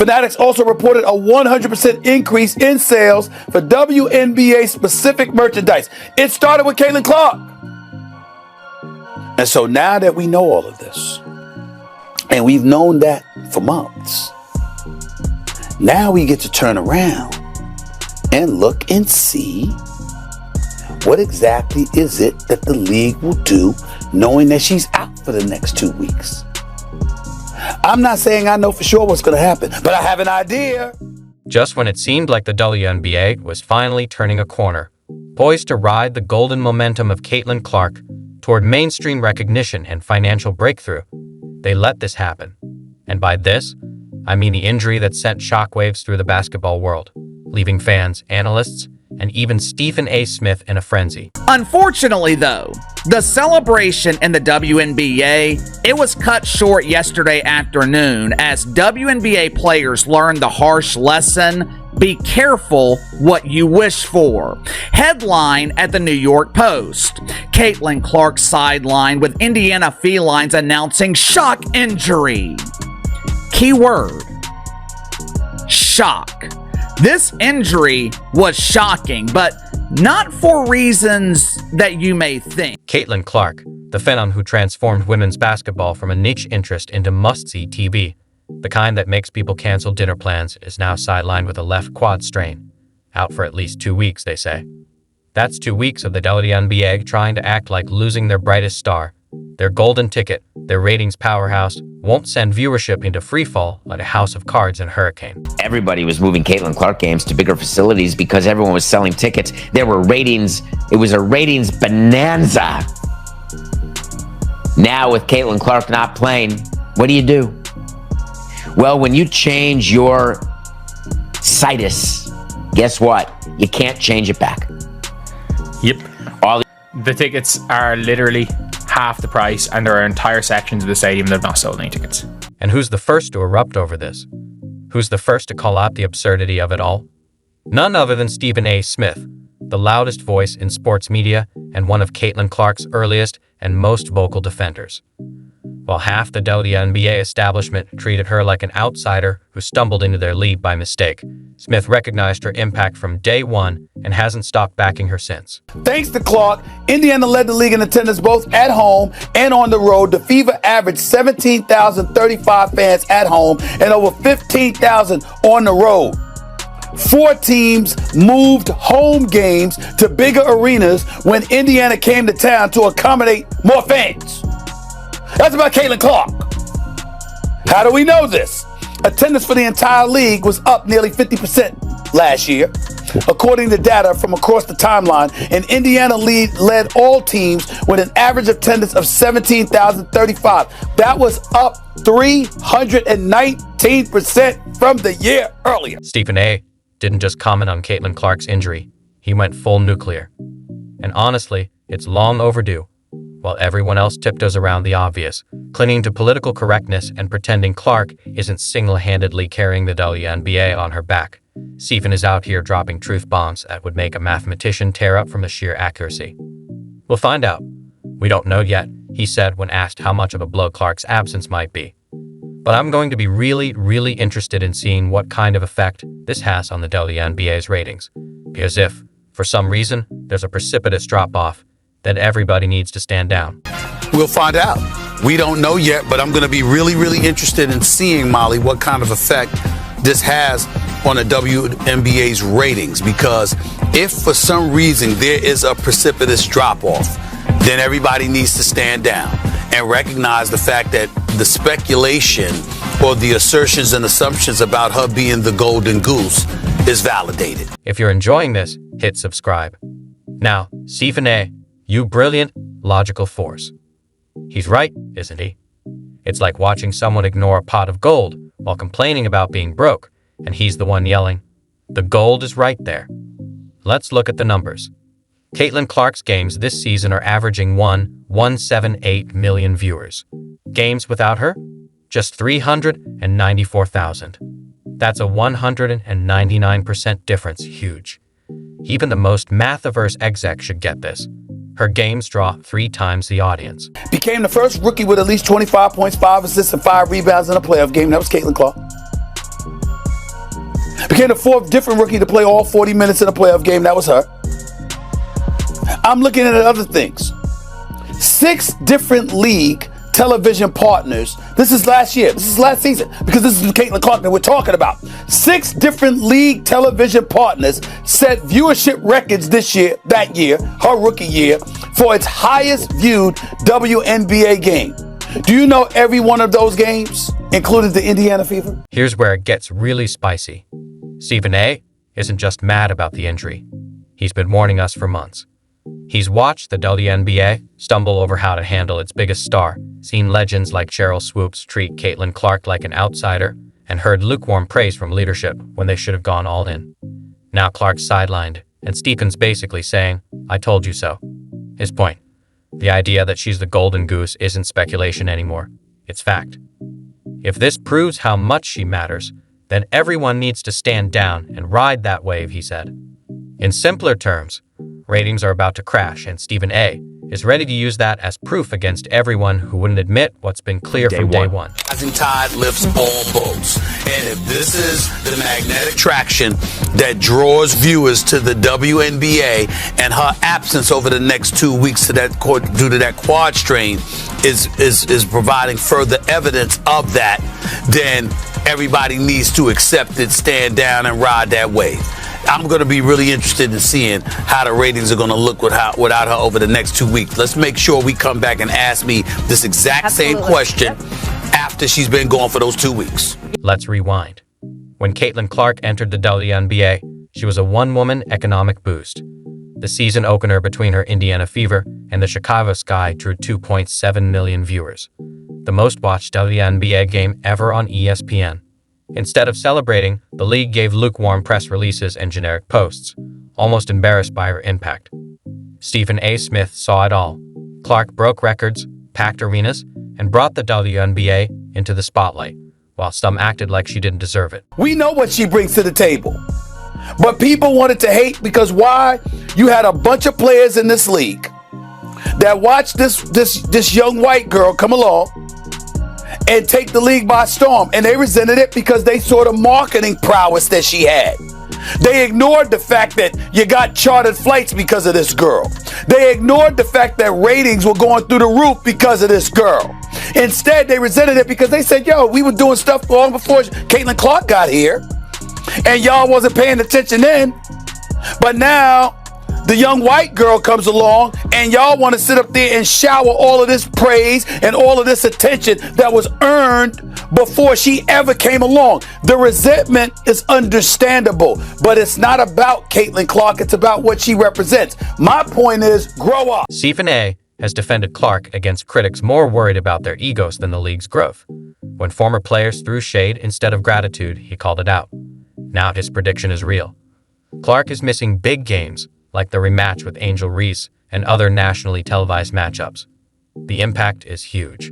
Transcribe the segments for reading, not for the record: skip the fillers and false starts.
Fanatics also reported a 100% increase in sales for WNBA specific merchandise. It started with Caitlin Clark. And so now that we know all of this, and we've known that for months, now we get to turn around and look and see what exactly is it that the league will do, knowing that she's out for the next 2 weeks. I'm not saying I know for sure what's going to happen, but I have an idea. Just when it seemed like the WNBA was finally turning a corner, poised to ride the golden momentum of Caitlin Clark toward mainstream recognition and financial breakthrough, they let this happen. And by this, I mean the injury that sent shockwaves through the basketball world, leaving fans, analysts, and even Stephen A. Smith in a frenzy. Unfortunately, though, the celebration in the WNBA, it was cut short yesterday afternoon as WNBA players learned the harsh lesson: be careful what you wish for. Headline at the New York Post: Caitlin Clark sidelined with Indiana Felines announcing shock injury. Keyword: shock. This injury was shocking, but not for reasons that you may think. Caitlin Clark, the phenom who transformed women's basketball from a niche interest into must-see TV, the kind that makes people cancel dinner plans, is now sidelined with a left quad strain. Out for at least 2 weeks, they say. That's 2 weeks of the WNBA trying to act like losing their brightest star. Their golden ticket, their ratings powerhouse, won't send viewership into freefall like a house of cards and hurricane. Everybody was moving Caitlin Clark games to bigger facilities because everyone was selling tickets. There were ratings. It was a ratings bonanza. Now with Caitlin Clark not playing, what do? Well, when you change your situs, guess what? You can't change it back. Yep. The tickets are literally half the price, and there are entire sections of the stadium that have not sold any tickets. And who's the first to erupt over this? Who's the first to call out the absurdity of it all? None other than Stephen A. Smith, the loudest voice in sports media and one of Caitlin Clark's earliest and most vocal defenders. While half the WNBA establishment treated her like an outsider who stumbled into their league by mistake, Smith recognized her impact from day one and hasn't stopped backing her since. Thanks to Clark, Indiana led the league in attendance both at home and on the road. The Fever averaged 17,035 fans at home and over 15,000 on the road. 4 teams moved home games to bigger arenas when Indiana came to town to accommodate more fans. That's about Caitlin Clark. How do we know this? Attendance for the entire league was up nearly 50% last year, according to data from across the timeline, and Indiana led all teams with an average attendance of 17,035. That was up 319% from the year earlier. Stephen A. didn't just comment on Caitlin Clark's injury. He went full nuclear. And honestly, it's long overdue. While everyone else tiptoes around the obvious, clinging to political correctness and pretending Clark isn't single-handedly carrying the WNBA on her back, Stephen is out here dropping truth bombs that would make a mathematician tear up from the sheer accuracy. We'll find out. We don't know yet, he said when asked how much of a blow Clark's absence might be. But I'm going to be really interested in seeing what kind of effect this has on the WNBA's ratings. Because if, for some reason, there's a precipitous drop-off, then everybody needs to stand down. We'll find out. We don't know yet, but I'm going to be really interested in seeing, Molly, what kind of effect this has on the WNBA's ratings. Because if for some reason there is a precipitous drop-off, then everybody needs to stand down and recognize the fact that the speculation or the assertions and assumptions about her being the golden goose is validated. If you're enjoying this, hit subscribe. Now, Stephen A., you brilliant, logical force. He's right, isn't he? It's like watching someone ignore a pot of gold while complaining about being broke, and he's the one yelling, "The gold is right there." Let's look at the numbers. Caitlin Clark's games this season are averaging 1.178 million viewers. Games without her? Just 394,000. That's a 199% difference, huge. Even the most math-averse exec should get this. Her games draw 3 times the audience. Became the first rookie with at least 25 points, 5 assists, and 5 rebounds in a playoff game. That was Caitlin Clark. Became the 4th different rookie to play all 40 minutes in a playoff game. That was her. I'm looking at other things. 6 different league television partners. This is last year. This is last season, because this is Caitlin Clark that we're talking about. 6 different league television partners set viewership records that year, her rookie year, for its highest viewed WNBA game. Do you know every one of those games included the Indiana Fever? Here's where it gets really spicy. Stephen A. isn't just mad about the injury. He's been warning us for months. He's watched the WNBA stumble over how to handle its biggest star, seen legends like Cheryl Swoops treat Caitlin Clark like an outsider, and heard lukewarm praise from leadership when they should have gone all in. Now Clark's sidelined, and Stephen's basically saying, "I told you so." His point: the idea that she's the golden goose isn't speculation anymore. It's fact. If this proves how much she matters, then everyone needs to stand down and ride that wave, he said. In simpler terms, ratings are about to crash, and Stephen A. is ready to use that as proof against everyone who wouldn't admit what's been clear from day one. Rising tide lifts all boats. And if this is the magnetic traction that draws viewers to the WNBA, and her absence over the next 2 weeks due to that quad strain is providing further evidence of that, then everybody needs to accept it, stand down, and ride that wave. I'm going to be really interested in seeing how the ratings are going to look without her over the next 2 weeks. Let's make sure we come back and ask me this exact same question after she's been gone for those 2 weeks. Let's rewind. When Caitlin Clark entered the WNBA, she was a one-woman economic boost. The season opener between her Indiana Fever and the Chicago Sky drew 2.7 million viewers, the most-watched WNBA game ever on ESPN. Instead of celebrating, the league gave lukewarm press releases and generic posts, almost embarrassed by her impact. Stephen A. Smith saw it all. Clark broke records, packed arenas, and brought the WNBA into the spotlight, while some acted like she didn't deserve it. We know what she brings to the table, but people wanted to hate because why? You had a bunch of players in this league that watched this young white girl come along and take the league by storm, and they resented it because they saw the marketing prowess that she had. They ignored the fact that you got chartered flights because of this girl. They ignored the fact that ratings were going through the roof because of this girl. Instead, they resented it because they said, yo, we were doing stuff long before Caitlin Clark got here, and y'all wasn't paying attention then. But now the young white girl comes along, and y'all want to sit up there and shower all of this praise and all of this attention that was earned before she ever came along. The resentment is understandable, but it's not about Caitlin Clark. It's about what she represents. My point is, grow up. Stephen A. has defended Clark against critics more worried about their egos than the league's growth. When former players threw shade instead of gratitude, he called it out. Now his prediction is real. Clark is missing big games, like the rematch with Angel Reese and other nationally televised matchups. The impact is huge.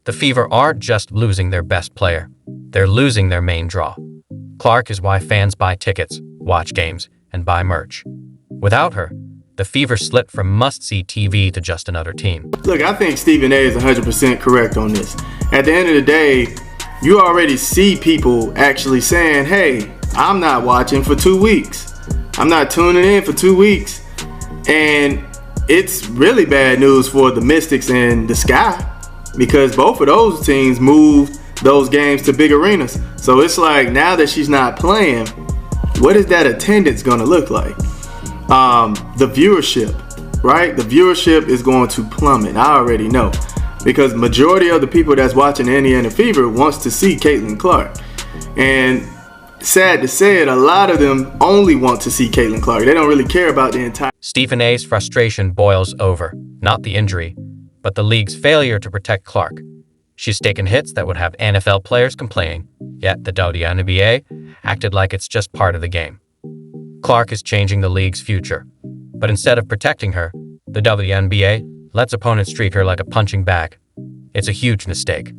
The Fever aren't just losing their best player, they're losing their main draw. Clark is why fans buy tickets, watch games, and buy merch. Without her, the Fever slipped from must-see TV to just another team. Look, I think Stephen A. is 100% correct on this. At the end of the day, you already see people actually saying, hey, I'm not watching for 2 weeks. I'm not tuning in for 2 weeks. And it's really bad news for the Mystics and the Sky, because both of those teams moved those games to big arenas. So it's like, now that she's not playing, what is that attendance going to look like? The viewership, right? The viewership is going to plummet. I already know, because majority of the people that's watching the Indiana Fever wants to see Caitlin Clark. And sad to say it, a lot of them only want to see Caitlin Clark. They don't really care about the entire... Stephen A.'s frustration boils over, not the injury, but the league's failure to protect Clark. She's taken hits that would have NFL players complaining, yet the WNBA acted like it's just part of the game. Clark is changing the league's future, but instead of protecting her, the WNBA lets opponents treat her like a punching bag. It's a huge mistake.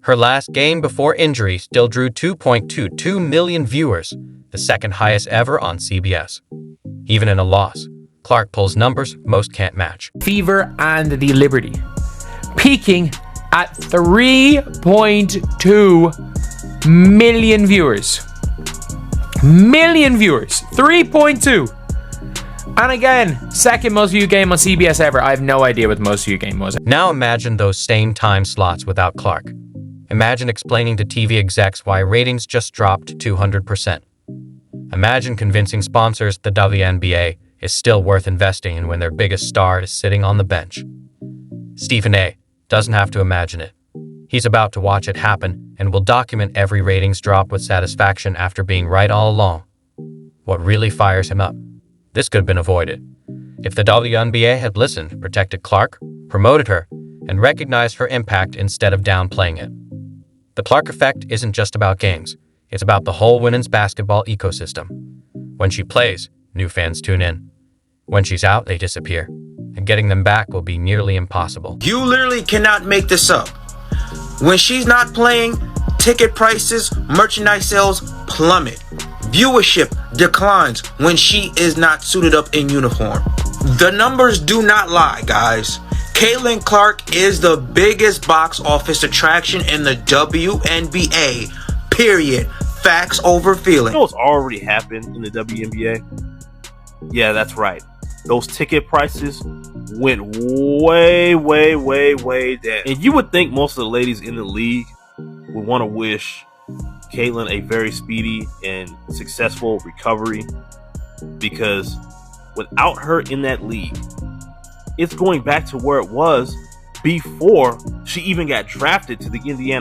Her last game before injury still drew 2.22 million viewers, the second highest ever on CBS. Even in a loss, Clark pulls numbers most can't match. Fever and the Liberty, peaking at 3.2 million viewers. million viewers. 3.2. And again, second most viewed game on CBS ever. I have no idea what the most viewed game was. Now imagine those same time slots without Clark. Imagine explaining to TV execs why ratings just dropped 200%. Imagine convincing sponsors the WNBA is still worth investing in when their biggest star is sitting on the bench. Stephen A. doesn't have to imagine it. He's about to watch it happen and will document every ratings drop with satisfaction after being right all along. What really fires him up? This could have been avoided if the WNBA had listened, protected Clark, promoted her, and recognized her impact instead of downplaying it. The Clark effect isn't just about games. It's about the whole women's basketball ecosystem. When she plays, new fans tune in. When she's out, they disappear, and getting them back will be nearly impossible. You literally cannot make this up. When she's not playing, ticket prices, merchandise sales plummet. Viewership declines when she is not suited up in uniform. The numbers do not lie, guys. Caitlin Clark is the biggest box office attraction in the WNBA, period. Facts over feeling. You know what's already happened in the WNBA? Yeah, that's right. Those ticket prices went way down. And you would think most of the ladies in the league would want to wish Caitlin a very speedy and successful recovery, because without her in that league, it's going back to where it was before she even got drafted to the Indiana